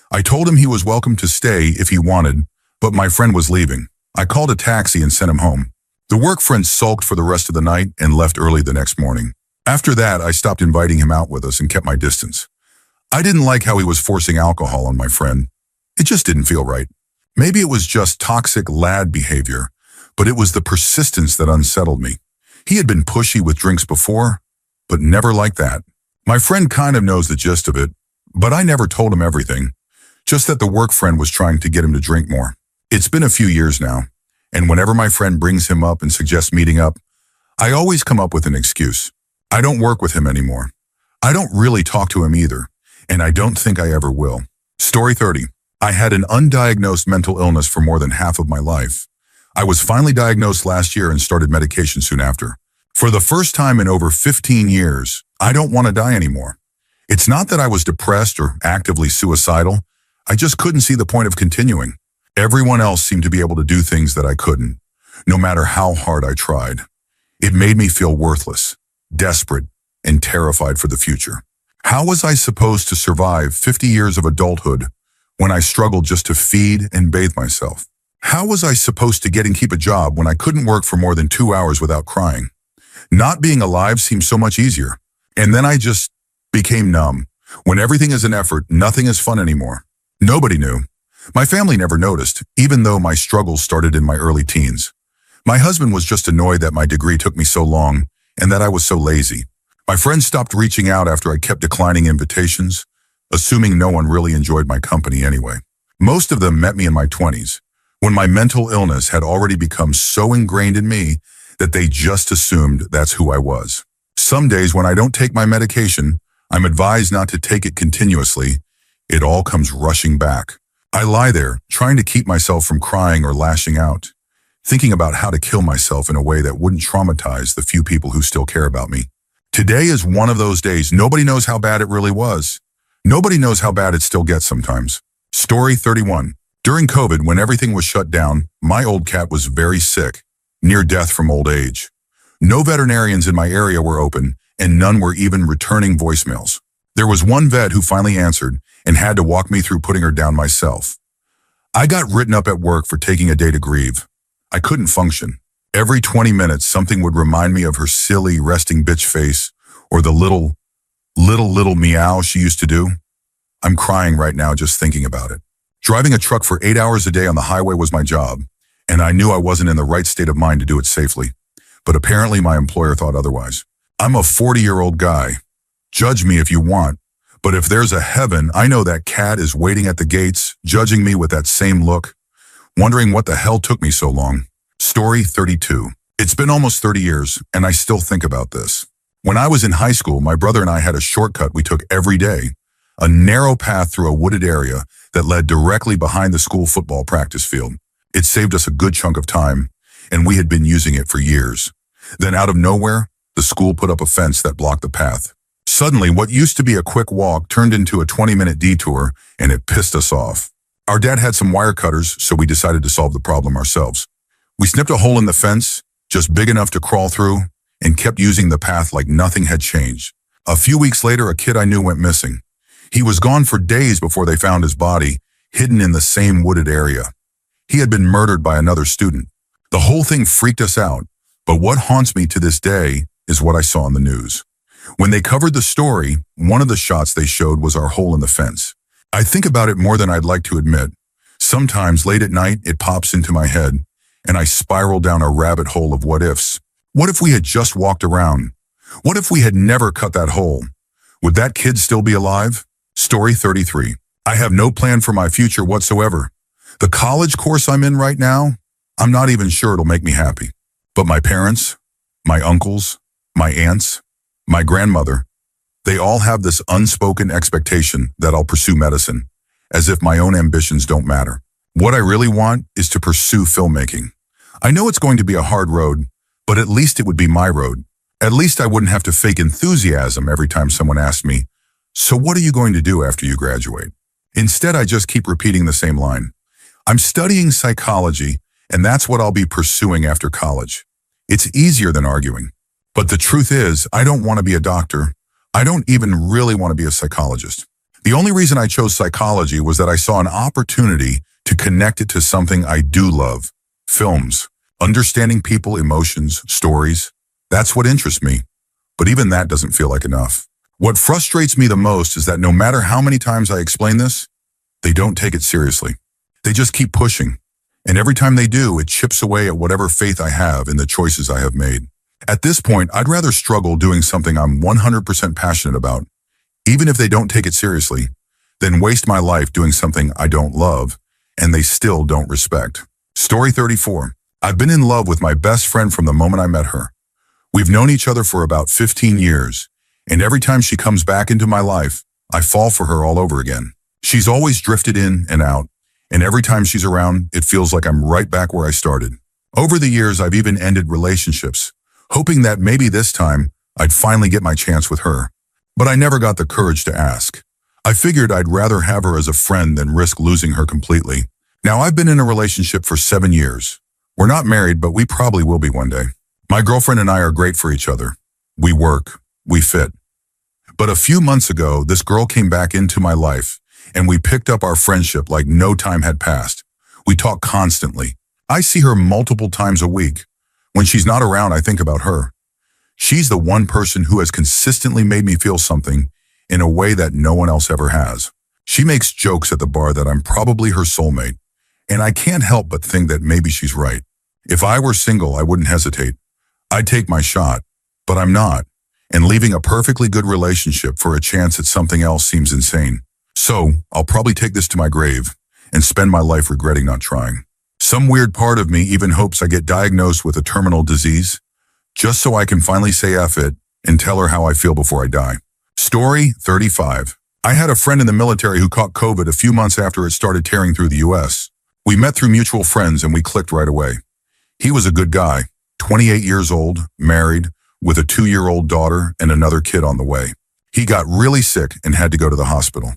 I told him he was welcome to stay if he wanted, but my friend was leaving. I called a taxi and sent him home. The work friend sulked for the rest of the night and left early the next morning. After that, I stopped inviting him out with us and kept my distance. I didn't like how he was forcing alcohol on my friend. It just didn't feel right. Maybe it was just toxic lad behavior, but it was the persistence that unsettled me. He had been pushy with drinks before, but never like that. My friend kind of knows the gist of it, but I never told him everything. Just that the work friend was trying to get him to drink more. It's been a few years now, and whenever my friend brings him up and suggests meeting up, I always come up with an excuse. I don't work with him anymore. I don't really talk to him either, and I don't think I ever will. Story 30. I had an undiagnosed mental illness for more than half of my life. I was finally diagnosed last year and started medication soon after. For the first time in over 15 years, I don't want to die anymore. It's not that I was depressed or actively suicidal. I just couldn't see the point of continuing. Everyone else seemed to be able to do things that I couldn't, no matter how hard I tried. It made me feel worthless, desperate, and terrified for the future. How was I supposed to survive 50 years of adulthood when I struggled just to feed and bathe myself? How was I supposed to get and keep a job when I couldn't work for more than 2 hours without crying? Not being alive seemed so much easier. And then I just became numb. When everything is an effort, nothing is fun anymore. Nobody knew. My family never noticed, even though my struggles started in my early teens. My husband was just annoyed that my degree took me so long and that I was so lazy. My friends stopped reaching out after I kept declining invitations, assuming no one really enjoyed my company anyway. Most of them met me in my 20s, when my mental illness had already become so ingrained in me that they just assumed that's who I was. Some days when I don't take my medication, I'm advised not to take it continuously. It all comes rushing back. I lie there, trying to keep myself from crying or lashing out, thinking about how to kill myself in a way that wouldn't traumatize the few people who still care about me. Today is one of those days. Nobody knows how bad it really was. Nobody knows how bad it still gets sometimes. Story 31. During COVID, when everything was shut down, my old cat was very sick, near death from old age. No veterinarians in my area were open, and none were even returning voicemails. There was one vet who finally answered and had to walk me through putting her down myself. I got written up at work for taking a day to grieve. I couldn't function. Every 20 minutes, something would remind me of her silly, resting bitch face or the little meow she used to do. I'm crying right now just thinking about it. Driving a truck for 8 hours a day on the highway was my job, and I knew I wasn't in the right state of mind to do it safely. But apparently my employer thought otherwise. I'm a 40-year-old guy. Judge me if you want, but if there's a heaven, I know that cat is waiting at the gates, judging me with that same look, wondering what the hell took me so long. Story 32. It's been almost 30 years, and I still think about this. When I was in high school, my brother and I had a shortcut we took every day, a narrow path through a wooded area that led directly behind the school football practice field. It saved us a good chunk of time, and we had been using it for years. Then out of nowhere, the school put up a fence that blocked the path. Suddenly, what used to be a quick walk turned into a 20-minute detour, and it pissed us off. Our dad had some wire cutters, so we decided to solve the problem ourselves. We snipped a hole in the fence, just big enough to crawl through, and kept using the path like nothing had changed. A few weeks later, a kid I knew went missing. He was gone for days before they found his body, hidden in the same wooded area. He had been murdered by another student. The whole thing freaked us out, but what haunts me to this day is what I saw in the news. When they covered the story, one of the shots they showed was our hole in the fence. I think about it more than I'd like to admit. Sometimes late at night, it pops into my head, and I spiral down a rabbit hole of what ifs. What if we had just walked around? What if we had never cut that hole? Would that kid still be alive? Story 33. I have no plan for my future whatsoever. The college course I'm in right now, I'm not even sure it'll make me happy. But my parents, my uncles, my aunts, my grandmother, they all have this unspoken expectation that I'll pursue medicine, as if my own ambitions don't matter. What I really want is to pursue filmmaking. I know it's going to be a hard road, but at least it would be my road. At least I wouldn't have to fake enthusiasm every time someone asked me, "So what are you going to do after you graduate?" Instead, I just keep repeating the same line. I'm studying psychology, and that's what I'll be pursuing after college. It's easier than arguing. But the truth is, I don't want to be a doctor. I don't even really want to be a psychologist. The only reason I chose psychology was that I saw an opportunity to connect it to something I do love, films, understanding people, emotions, stories. That's what interests me. But even that doesn't feel like enough. What frustrates me the most is that no matter how many times I explain this, they don't take it seriously. They just keep pushing. And every time they do, it chips away at whatever faith I have in the choices I have made. At this point, I'd rather struggle doing something I'm 100% passionate about, even if they don't take it seriously, than waste my life doing something I don't love and they still don't respect. Story 34. I've been in love with my best friend from the moment I met her. We've known each other for about 15 years, and every time she comes back into my life, I fall for her all over again. She's always drifted in and out, and every time she's around, it feels like I'm right back where I started. Over the years, I've even ended relationships, hoping that maybe this time I'd finally get my chance with her. But I never got the courage to ask. I figured I'd rather have her as a friend than risk losing her completely. Now, I've been in a relationship for 7 years. We're not married, but we probably will be one day. My girlfriend and I are great for each other. We work, we fit. But a few months ago, this girl came back into my life, and we picked up our friendship like no time had passed. We talk constantly. I see her multiple times a week. When she's not around, I think about her. She's the one person who has consistently made me feel something in a way that no one else ever has. She makes jokes at the bar that I'm probably her soulmate, and I can't help but think that maybe she's right. If I were single, I wouldn't hesitate. I'd take my shot, but I'm not, and leaving a perfectly good relationship for a chance at something else seems insane. So, I'll probably take this to my grave and spend my life regretting not trying. Some weird part of me even hopes I get diagnosed with a terminal disease, just so I can finally say F it and tell her how I feel before I die. Story 35. I had a friend in the military who caught COVID a few months after it started tearing through the US. We met through mutual friends and we clicked right away. He was a good guy, 28 years old, married, with a 2-year-old daughter and another kid on the way. He got really sick and had to go to the hospital.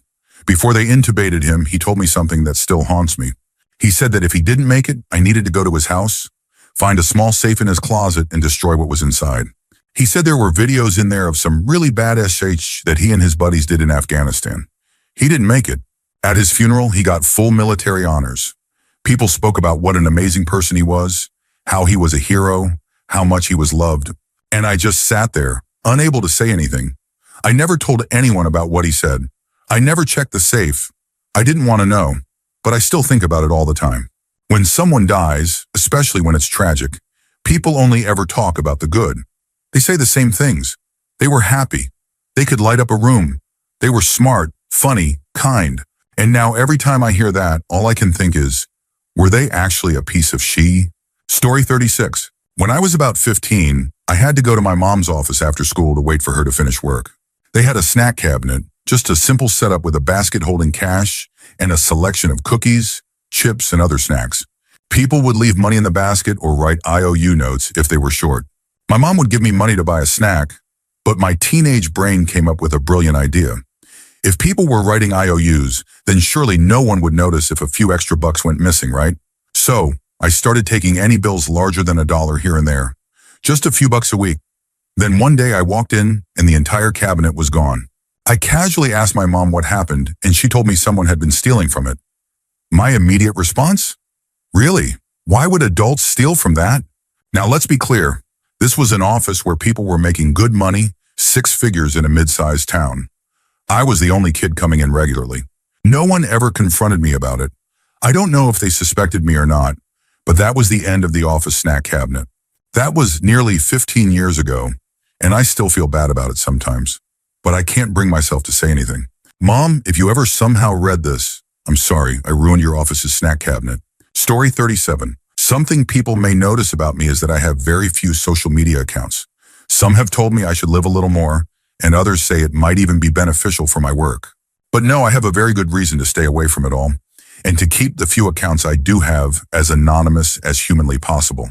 Before they intubated him, he told me something that still haunts me. He said that if he didn't make it, I needed to go to his house, find a small safe in his closet, and destroy what was inside. He said there were videos in there of some really bad SH that he and his buddies did in Afghanistan. He didn't make it. At his funeral, he got full military honors. People spoke about what an amazing person he was, how he was a hero, how much he was loved. And I just sat there, unable to say anything. I never told anyone about what he said. I never checked the safe. I didn't want to know, but I still think about it all the time. When someone dies, especially when it's tragic, people only ever talk about the good. They say the same things. They were happy. They could light up a room. They were smart, funny, kind. And now every time I hear that, all I can think is, were they actually a piece of she? Story 36. When I was about 15, I had to go to my mom's office after school to wait for her to finish work. They had a snack cabinet, just a simple setup with a basket holding cash and a selection of cookies, chips, and other snacks. People would leave money in the basket or write IOU notes if they were short. My mom would give me money to buy a snack, but my teenage brain came up with a brilliant idea. If people were writing IOUs, then surely no one would notice if a few extra bucks went missing, right? So I started taking any bills larger than $1 here and there, just a few bucks a week. Then one day I walked in and the entire cabinet was gone. I casually asked my mom what happened, and she told me someone had been stealing from it. My immediate response? Really? Why would adults steal from that? Now let's be clear. This was an office where people were making good money, 6 figures in a mid-sized town. I was the only kid coming in regularly. No one ever confronted me about it. I don't know if they suspected me or not, but that was the end of the office snack cabinet. That was nearly 15 years ago, and I still feel bad about it sometimes. But I can't bring myself to say anything. Mom, if you ever somehow read this, I'm sorry, I ruined your office's snack cabinet. Story 37. Something people may notice about me is that I have very few social media accounts. Some have told me I should live a little more, and others say it might even be beneficial for my work. But no, I have a very good reason to stay away from it all, and to keep the few accounts I do have as anonymous as humanly possible,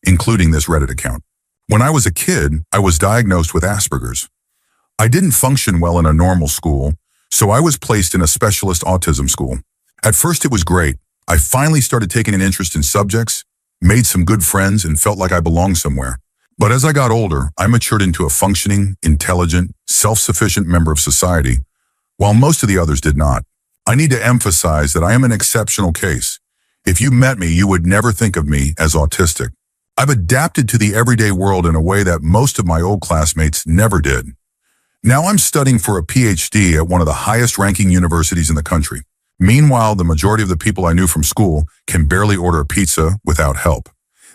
including this Reddit account. When I was a kid, I was diagnosed with Asperger's. I didn't function well in a normal school, so I was placed in a specialist autism school. At first it was great. I finally started taking an interest in subjects, made some good friends, and felt like I belonged somewhere. But as I got older, I matured into a functioning, intelligent, self-sufficient member of society, while most of the others did not. I need to emphasize that I am an exceptional case. If you met me, you would never think of me as autistic. I've adapted to the everyday world in a way that most of my old classmates never did. Now I'm studying for a PhD at one of the highest-ranking universities in the country. Meanwhile, the majority of the people I knew from school can barely order a pizza without help.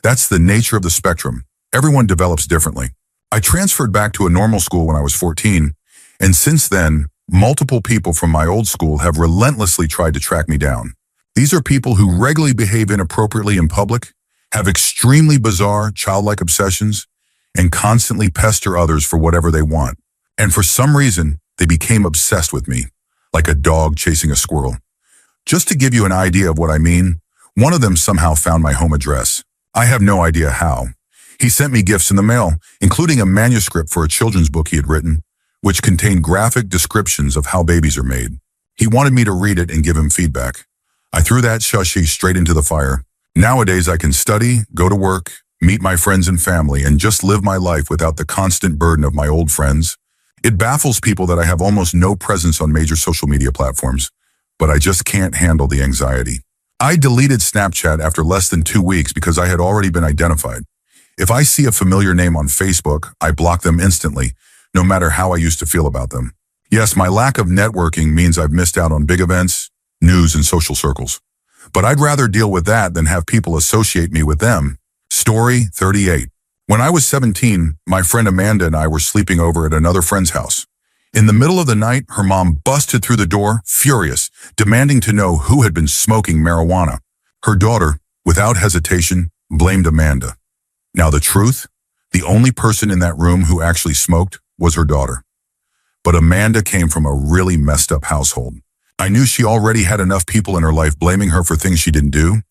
That's the nature of the spectrum. Everyone develops differently. I transferred back to a normal school when I was 14, and since then, multiple people from my old school have relentlessly tried to track me down. These are people who regularly behave inappropriately in public, have extremely bizarre, childlike obsessions, and constantly pester others for whatever they want. And for some reason, they became obsessed with me, like a dog chasing a squirrel. Just to give you an idea of what I mean, one of them somehow found my home address. I have no idea how. He sent me gifts in the mail, including a manuscript for a children's book he had written, which contained graphic descriptions of how babies are made. He wanted me to read it and give him feedback. I threw that shushy straight into the fire. Nowadays, I can study, go to work, meet my friends and family, and just live my life without the constant burden of my old friends. It baffles people that I have almost no presence on major social media platforms, but I just can't handle the anxiety. I deleted Snapchat after less than 2 weeks because I had already been identified. If I see a familiar name on Facebook, I block them instantly, no matter how I used to feel about them. Yes, my lack of networking means I've missed out on big events, news, and social circles. But I'd rather deal with that than have people associate me with them. Story 38. When I was 17, my friend Amanda and I were sleeping over at another friend's house. In the middle of the night, her mom busted through the door, furious, demanding to know who had been smoking marijuana. Her daughter, without hesitation, blamed Amanda. Now the truth, the only person in that room who actually smoked was her daughter. But Amanda came from a really messed up household. I knew she already had enough people in her life blaming her for things she didn't do.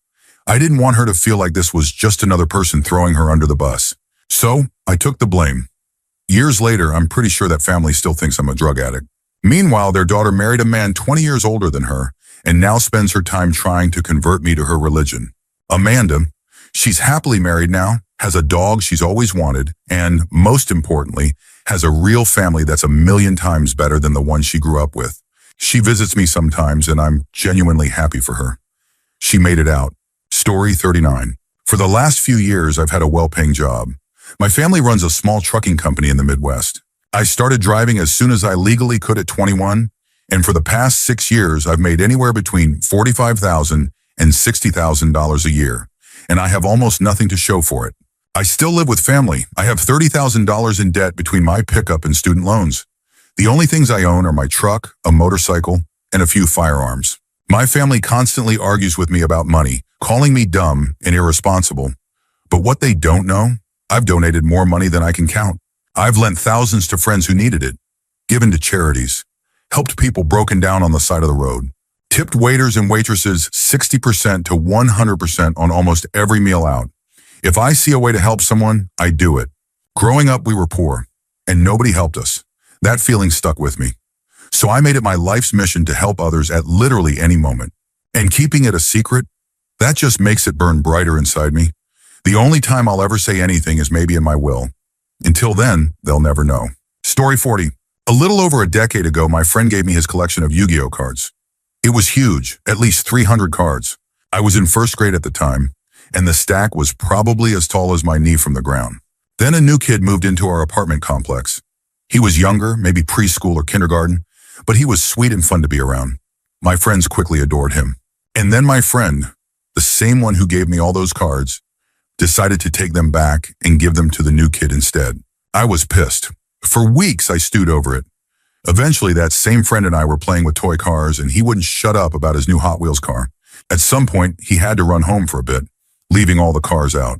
I didn't want her to feel like this was just another person throwing her under the bus. So, I took the blame. Years later, I'm pretty sure that family still thinks I'm a drug addict. Meanwhile, their daughter married a man 20 years older than her and now spends her time trying to convert me to her religion. Amanda, she's happily married now, has a dog she's always wanted, and, most importantly, has a real family that's a million times better than the one she grew up with. She visits me sometimes, and I'm genuinely happy for her. She made it out. Story 39. For the last few years, I've had a well-paying job. My family runs a small trucking company in the Midwest. I started driving as soon as I legally could at 21, and for the past 6 years, I've made anywhere between $45,000 and $60,000 a year, and I have almost nothing to show for it. I still live with family. I have $30,000 in debt between my pickup and student loans. The only things I own are my truck, a motorcycle, and a few firearms. My family constantly argues with me about money, calling me dumb and irresponsible. But what they don't know, I've donated more money than I can count. I've lent thousands to friends who needed it, given to charities, helped people broken down on the side of the road, tipped waiters and waitresses 60% to 100% on almost every meal out. If I see a way to help someone, I do it. Growing up, we were poor, and nobody helped us. That feeling stuck with me. So I made it my life's mission to help others at literally any moment. And keeping it a secret, that just makes it burn brighter inside me. The only time I'll ever say anything is maybe in my will. Until then, they'll never know. Story 40. A little over a decade ago, my friend gave me his collection of Yu-Gi-Oh cards. It was huge, at least 300 cards. I was in first grade at the time, and the stack was probably as tall as my knee from the ground. Then a new kid moved into our apartment complex. He was younger, maybe preschool or kindergarten, but he was sweet and fun to be around. My friends quickly adored him. And then my friend, the same one who gave me all those cards, decided to take them back and give them to the new kid instead. I was pissed. For weeks, I stewed over it. Eventually, that same friend and I were playing with toy cars, and he wouldn't shut up about his new Hot Wheels car. At some point, he had to run home for a bit, leaving all the cars out.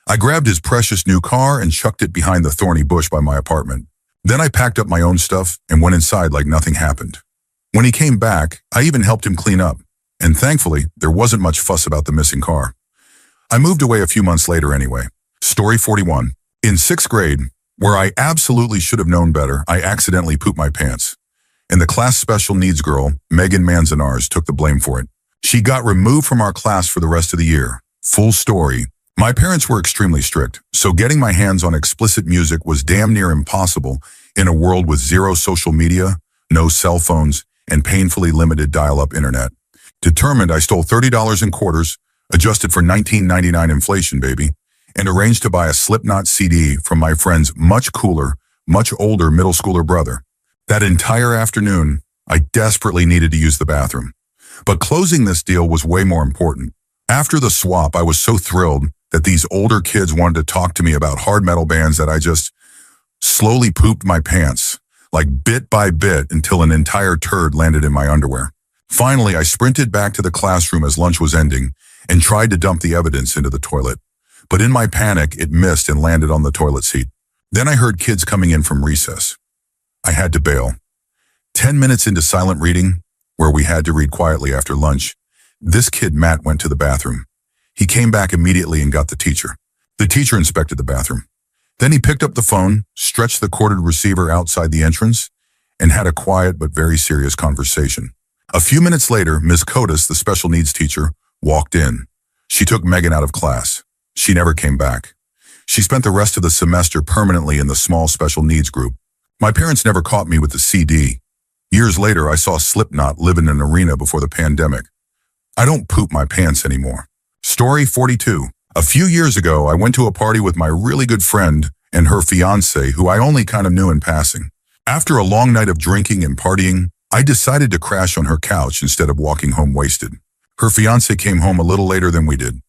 I grabbed his precious new car and chucked it behind the thorny bush by my apartment. Then I packed up my own stuff and went inside like nothing happened. When he came back, I even helped him clean up, and thankfully, there wasn't much fuss about the missing car. I moved away a few months later anyway. Story 41. In 6th grade, where I absolutely should have known better, I accidentally pooped my pants. And the class special needs girl, Megan Manzanares, took the blame for it. She got removed from our class for the rest of the year. Full story. My parents were extremely strict, so getting my hands on explicit music was damn near impossible in a world with zero social media, no cell phones, and painfully limited dial-up internet. Determined, I stole $30 in quarters, adjusted for $19.99 inflation, baby, and arranged to buy a Slipknot CD from my friend's much cooler, much older middle schooler brother. That entire afternoon, I desperately needed to use the bathroom. But closing this deal was way more important. After the swap, I was so thrilled that these older kids wanted to talk to me about hard metal bands that I just slowly pooped my pants, like bit by bit until an entire turd landed in my underwear. Finally, I sprinted back to the classroom as lunch was ending and tried to dump the evidence into the toilet. But in my panic, it missed and landed on the toilet seat. Then I heard kids coming in from recess. I had to bail. 10 minutes into silent reading, where we had to read quietly after lunch, this kid, Matt, went to the bathroom. He came back immediately and got the teacher. The teacher inspected the bathroom. Then he picked up the phone, stretched the corded receiver outside the entrance, and had a quiet but very serious conversation. A few minutes later, Ms. Kotis, the special needs teacher, walked in. She took Megan out of class. She never came back. She spent the rest of the semester permanently in the small special needs group. My parents never caught me with the CD. Years later, I saw Slipknot live in an arena before the pandemic. I don't poop my pants anymore. Story 42. A few years ago, I went to a party with my really good friend and her fiancé, who I only kind of knew in passing. After a long night of drinking and partying, I decided to crash on her couch instead of walking home wasted. Her fiancé came home a little later than we did.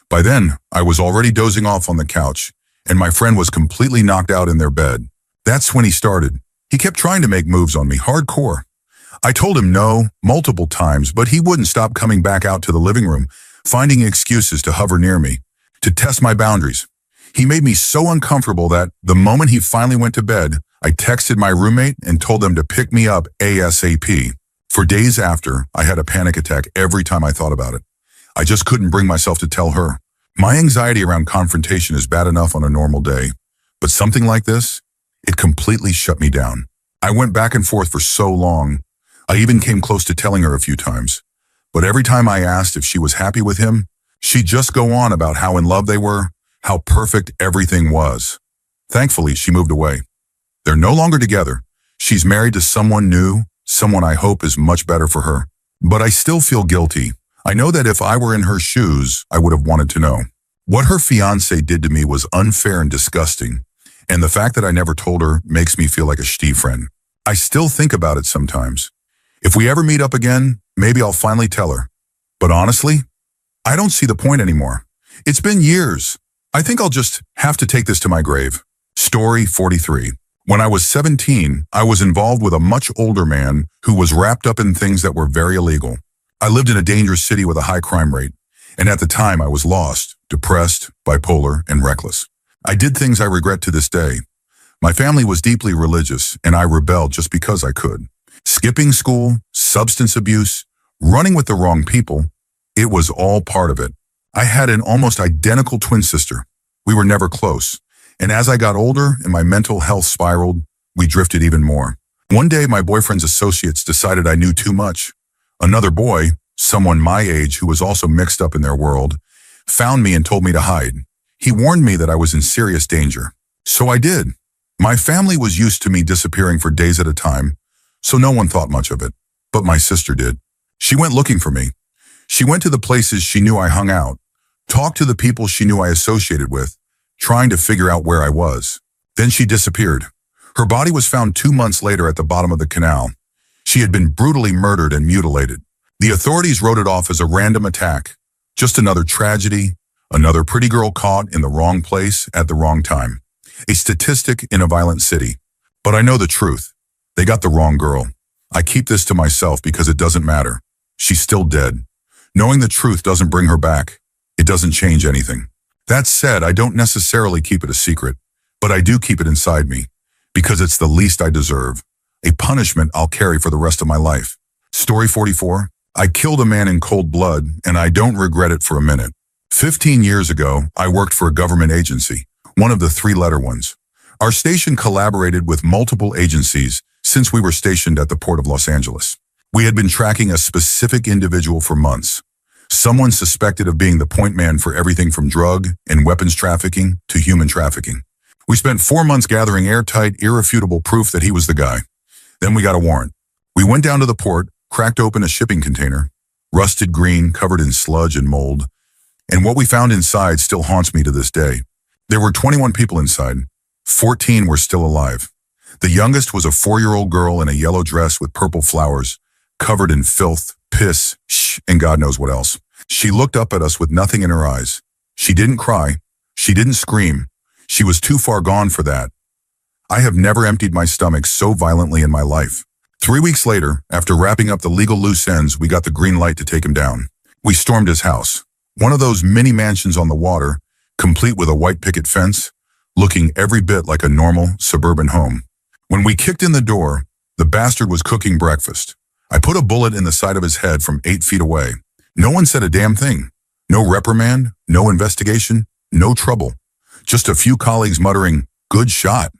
By then, I was already dozing off on the couch, and my friend was completely knocked out in their bed. That's when he started. He kept trying to make moves on me, hardcore. I told him no multiple times, but he wouldn't stop coming back out to the living room, finding excuses to hover near me, to test my boundaries. He made me so uncomfortable that the moment he finally went to bed, I texted my roommate and told them to pick me up ASAP. For days after, I had a panic attack every time I thought about it. I just couldn't bring myself to tell her. My anxiety around confrontation is bad enough on a normal day, but something like this, it completely shut me down. I went back and forth for so long. I even came close to telling her a few times. But every time I asked if she was happy with him, she'd just go on about how in love they were, how perfect everything was. Thankfully, she moved away. They're no longer together. She's married to someone new, someone I hope is much better for her. But I still feel guilty. I know that if I were in her shoes, I would have wanted to know. What her fiancé did to me was unfair and disgusting, and the fact that I never told her makes me feel like a shitty friend. I still think about it sometimes. If we ever meet up again, maybe I'll finally tell her. But honestly, I don't see the point anymore. It's been years. I think I'll just have to take this to my grave. Story 43. When I was 17, I was involved with a much older man who was wrapped up in things that were very illegal. I lived in a dangerous city with a high crime rate, and at the time I was lost, depressed, bipolar, and reckless. I did things I regret to this day. My family was deeply religious, and I rebelled just because I could. Skipping school, substance abuse, running with the wrong people, it was all part of it. I had an almost identical twin sister. We were never close. And as I got older and my mental health spiraled, we drifted even more. One day, my boyfriend's associates decided I knew too much. Another boy, someone my age who was also mixed up in their world, found me and told me to hide. He warned me that I was in serious danger. So I did. My family was used to me disappearing for days at a time, so no one thought much of it. But my sister did. She went looking for me. She went to the places she knew I hung out, talked to the people she knew I associated with, trying to figure out where I was. Then she disappeared. Her body was found 2 months later at the bottom of the canal. She had been brutally murdered and mutilated. The authorities wrote it off as a random attack. Just another tragedy, another pretty girl caught in the wrong place at the wrong time. A statistic in a violent city. But I know the truth. They got the wrong girl. I keep this to myself because it doesn't matter. She's still dead. Knowing the truth doesn't bring her back. It doesn't change anything. That said, I don't necessarily keep it a secret, but I do keep it inside me because it's the least I deserve, a punishment I'll carry for the rest of my life. Story 44. I killed a man in cold blood, and I don't regret it for a minute. 15 years ago, I worked for a government agency, one of the 3-letter ones. Our station collaborated with multiple agencies since we were stationed at the Port of Los Angeles. We had been tracking a specific individual for months. Someone suspected of being the point man for everything from drug and weapons trafficking to human trafficking. We spent 4 months gathering airtight, irrefutable proof that he was the guy. Then we got a warrant. We went down to the port, cracked open a shipping container, rusted green, covered in sludge and mold, and what we found inside still haunts me to this day. There were 21 people inside. 14 were still alive. The youngest was a 4-year-old girl in a yellow dress with purple flowers, covered in filth, piss, and God knows what else. She looked up at us with nothing in her eyes. She didn't cry. She didn't scream. She was too far gone for that. I have never emptied my stomach so violently in my life. 3 weeks later, after wrapping up the legal loose ends, we got the green light to take him down. We stormed his house, one of those mini mansions on the water, complete with a white picket fence, looking every bit like a normal suburban home. When we kicked in the door, the bastard was cooking breakfast. I put a bullet in the side of his head from 8 feet away. No one said a damn thing. No reprimand, no investigation, no trouble. Just a few colleagues muttering, "Good shot."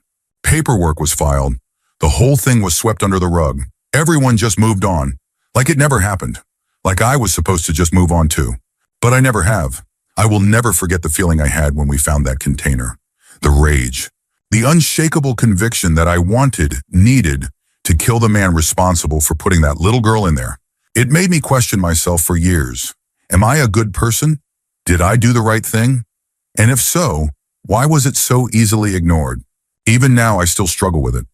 Paperwork was filed. The whole thing was swept under the rug. Everyone just moved on, like it never happened. Like I was supposed to just move on too. But I never have. I will never forget the feeling I had when we found that container. The rage. The unshakable conviction that I needed, to kill the man responsible for putting that little girl in there. It made me question myself for years. Am I a good person? Did I do the right thing? And if so, why was it so easily ignored? Even now, I still struggle with it.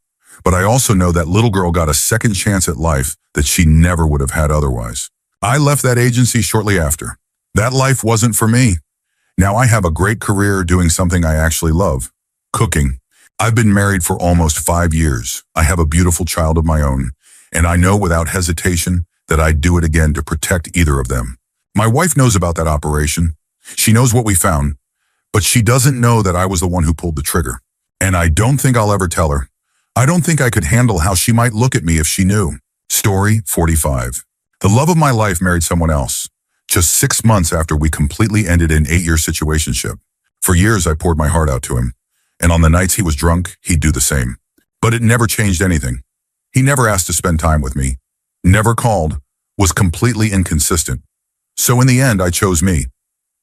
But I also know that little girl got a second chance at life that she never would have had otherwise. I left that agency shortly after. That life wasn't for me. Now I have a great career doing something I actually love, cooking. I've been married for almost 5 years. I have a beautiful child of my own, and I know without hesitation that I'd do it again to protect either of them. My wife knows about that operation. She knows what we found, but she doesn't know that I was the one who pulled the trigger. And I don't think I'll ever tell her. I don't think I could handle how she might look at me if she knew. Story 45. The love of my life married someone else. just 6 months after we completely ended an 8-year situationship. For years, I poured my heart out to him, and on the nights he was drunk, he'd do the same. But it never changed anything. He never asked to spend time with me, never called, was completely inconsistent. So in the end, I chose me.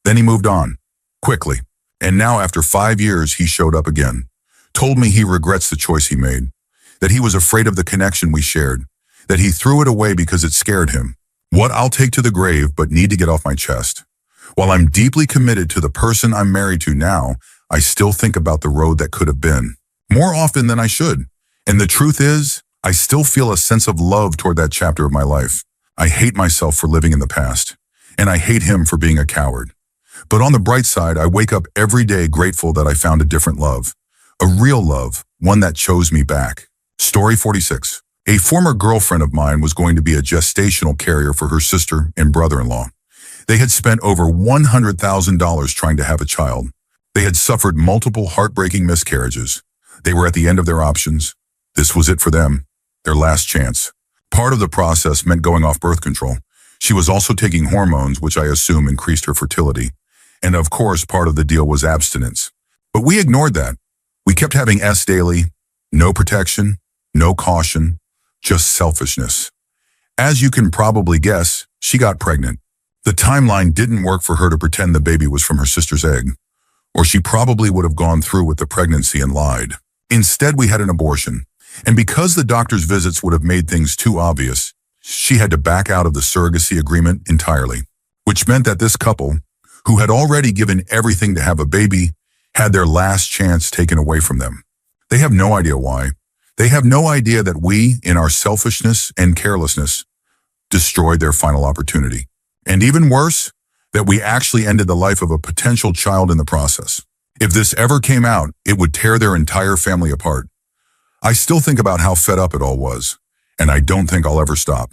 Then he moved on, quickly. And now after 5 years, he showed up again, told me he regrets the choice he made, that he was afraid of the connection we shared, that he threw it away because it scared him. What I'll take to the grave but need to get off my chest. While I'm deeply committed to the person I'm married to now, I still think about the road that could have been, more often than I should. And the truth is, I still feel a sense of love toward that chapter of my life. I hate myself for living in the past, and I hate him for being a coward. But on the bright side, I wake up every day grateful that I found a different love, a real love, one that chose me back. Story 46. A former girlfriend of mine was going to be a gestational carrier for her sister and brother-in-law. They had spent over $100,000 trying to have a child. They had suffered multiple heartbreaking miscarriages. They were at the end of their options. This was it for them, their last chance. Part of the process meant going off birth control. She was also taking hormones, which I assume increased her fertility. And of course, part of the deal was abstinence. But we ignored that. We kept having S daily, no protection, no caution, just selfishness. As you can probably guess, she got pregnant. The timeline didn't work for her to pretend the baby was from her sister's egg, or she probably would have gone through with the pregnancy and lied. Instead, we had an abortion. And because the doctor's visits would have made things too obvious, she had to back out of the surrogacy agreement entirely, which meant that this couple, who had already given everything to have a baby, had their last chance taken away from them. They have no idea why. They have no idea that we, in our selfishness and carelessness, destroyed their final opportunity. And even worse, that we actually ended the life of a potential child in the process. If this ever came out, it would tear their entire family apart. I still think about how fed up it all was, and I don't think I'll ever stop.